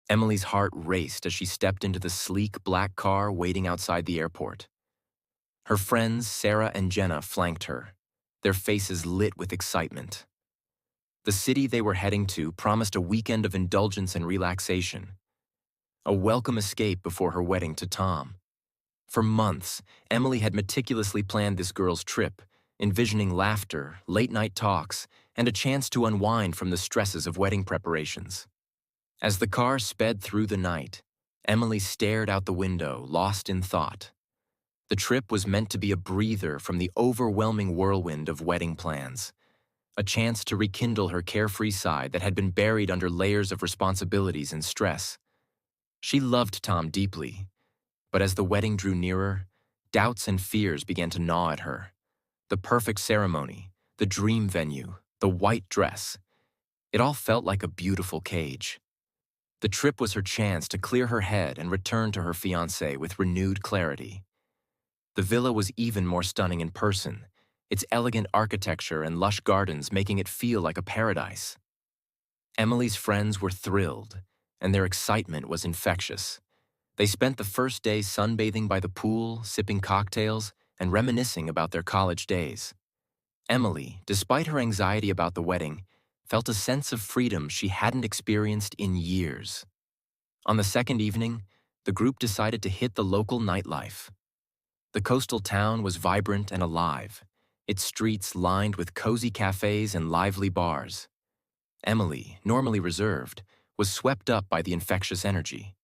Emily's heart raced as she stepped into the sleek black car waiting outside the airport. Her friends, Sarah and Jenna, flanked her, their faces lit with excitement. The city they were heading to promised a weekend of indulgence and relaxation, a welcome escape before her wedding to Tom. For months, Emily had meticulously planned this girl's trip, envisioning laughter, late-night talks, and a chance to unwind from the stresses of wedding preparations. As the car sped through the night, Emily stared out the window, lost in thought. The trip was meant to be a breather from the overwhelming whirlwind of wedding plans, a chance to rekindle her carefree side that had been buried under layers of responsibilities and stress. She loved Tom deeply, but as the wedding drew nearer, doubts and fears began to gnaw at her. The perfect ceremony, the dream venue, the white dress. It all felt like a beautiful cage. The trip was her chance to clear her head and return to her fiancé with renewed clarity. The villa was even more stunning in person, its elegant architecture and lush gardens making it feel like a paradise. Emily's friends were thrilled, and their excitement was infectious. They spent the first day sunbathing by the pool, sipping cocktails, and reminiscing about their college days. Emily, despite her anxiety about the wedding, felt a sense of freedom she hadn't experienced in years. On the second evening, the group decided to hit the local nightlife. The coastal town was vibrant and alive, its streets lined with cozy cafes and lively bars. Emily, normally reserved, was swept up by the infectious energy.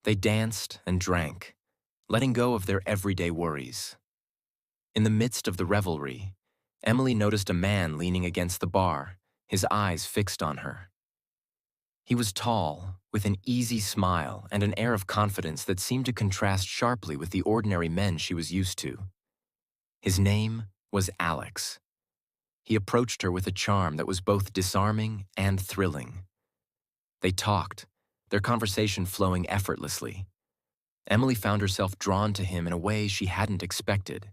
They danced and drank, letting go of their everyday worries. In the midst of the revelry, Emily noticed a man leaning against the bar, his eyes fixed on her. He was tall, with an easy smile and an air of confidence that seemed to contrast sharply with the ordinary men she was used to. His name was Alex. He approached her with a charm that was both disarming and thrilling. They talked, their conversation flowing effortlessly. Emily found herself drawn to him in a way she hadn't expected.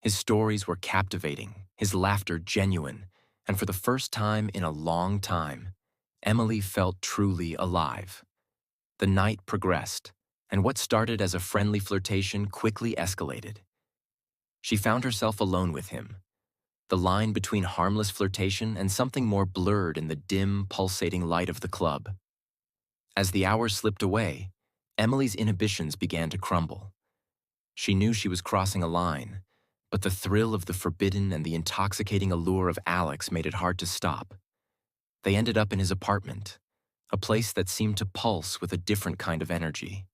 His stories were captivating, his laughter genuine, and for the first time in a long time, Emily felt truly alive. The night progressed, and what started as a friendly flirtation quickly escalated. She found herself alone with him, the line between harmless flirtation and something more blurred in the dim, pulsating light of the club. As the hours slipped away, Emily's inhibitions began to crumble. She knew she was crossing a line, but the thrill of the forbidden and the intoxicating allure of Alex made it hard to stop. They ended up in his apartment, a place that seemed to pulse with a different kind of energy.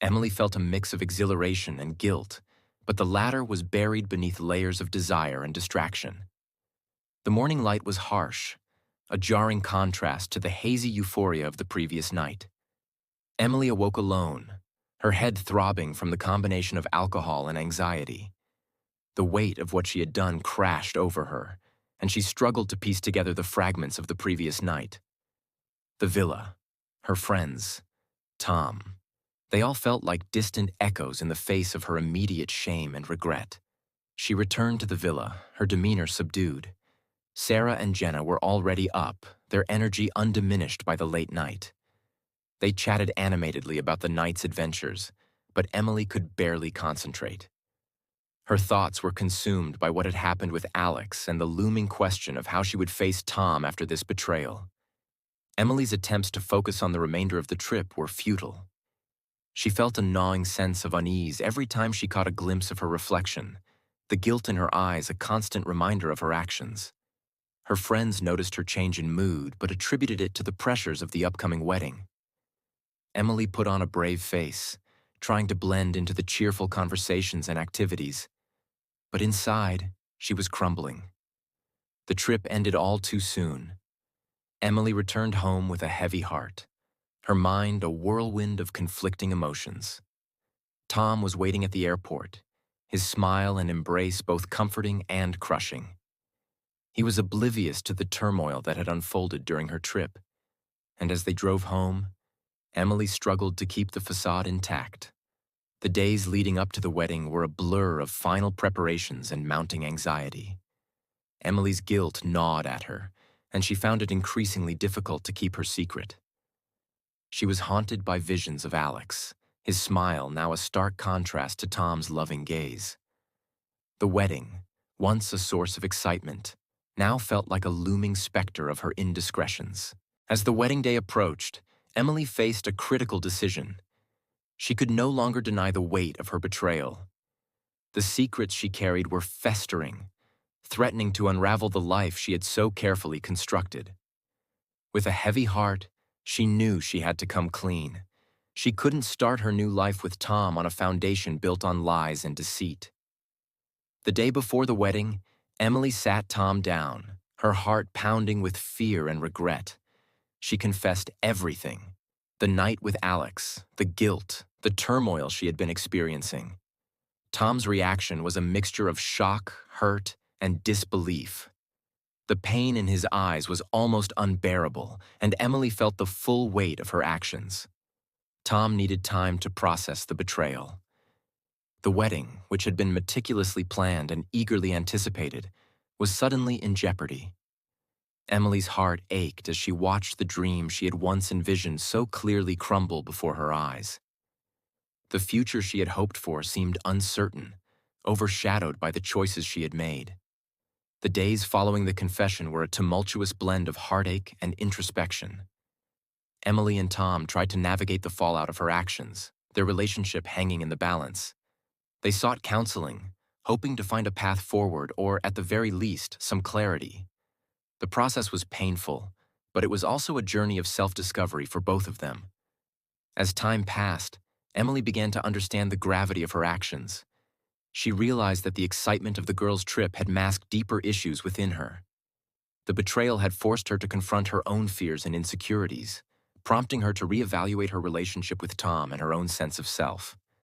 Emily felt a mix of exhilaration and guilt, but the latter was buried beneath layers of desire and distraction. The morning light was harsh, a jarring contrast to the hazy euphoria of the previous night. Emily awoke alone, her head throbbing from the combination of alcohol and anxiety. The weight of what she had done crashed over her, and she struggled to piece together the fragments of the previous night. The villa, her friends, Tom, they all felt like distant echoes in the face of her immediate shame and regret. She returned to the villa, her demeanor subdued. Sarah and Jenna were already up, their energy undiminished by the late night. They chatted animatedly about the night's adventures, but Emily could barely concentrate. Her thoughts were consumed by what had happened with Alex and the looming question of how she would face Tom after this betrayal. Emily's attempts to focus on the remainder of the trip were futile. She felt a gnawing sense of unease every time she caught a glimpse of her reflection, the guilt in her eyes a constant reminder of her actions. Her friends noticed her change in mood but attributed it to the pressures of the upcoming wedding. Emily put on a brave face, trying to blend into the cheerful conversations and activities. But inside, she was crumbling. The trip ended all too soon. Emily returned home with a heavy heart, her mind a whirlwind of conflicting emotions. Tom was waiting at the airport, his smile and embrace both comforting and crushing. He was oblivious to the turmoil that had unfolded during her trip, and as they drove home, Emily struggled to keep the facade intact. The days leading up to the wedding were a blur of final preparations and mounting anxiety. Emily's guilt gnawed at her, and she found it increasingly difficult to keep her secret. She was haunted by visions of Alex, his smile now a stark contrast to Tom's loving gaze. The wedding, once a source of excitement, now felt like a looming specter of her indiscretions. As the wedding day approached, Emily faced a critical decision. She could no longer deny the weight of her betrayal. The secrets she carried were festering, threatening to unravel the life she had so carefully constructed. With a heavy heart, she knew she had to come clean. She couldn't start her new life with Tom on a foundation built on lies and deceit. The day before the wedding, Emily sat Tom down, her heart pounding with fear and regret. She confessed everything: the night with Alex, the guilt, the turmoil she had been experiencing. Tom's reaction was a mixture of shock, hurt, and disbelief. The pain in his eyes was almost unbearable, and Emily felt the full weight of her actions. Tom needed time to process the betrayal. The wedding, which had been meticulously planned and eagerly anticipated, was suddenly in jeopardy. Emily's heart ached as she watched the dream she had once envisioned so clearly crumble before her eyes. The future she had hoped for seemed uncertain, overshadowed by the choices she had made. The days following the confession were a tumultuous blend of heartache and introspection. Emily and Tom tried to navigate the fallout of her actions, their relationship hanging in the balance. They sought counseling, hoping to find a path forward or, at the very least, some clarity. The process was painful, but it was also a journey of self-discovery for both of them. As time passed, Emily began to understand the gravity of her actions. She realized that the excitement of the girls' trip had masked deeper issues within her. The betrayal had forced her to confront her own fears and insecurities, prompting her to reevaluate her relationship with Tom and her own sense of self.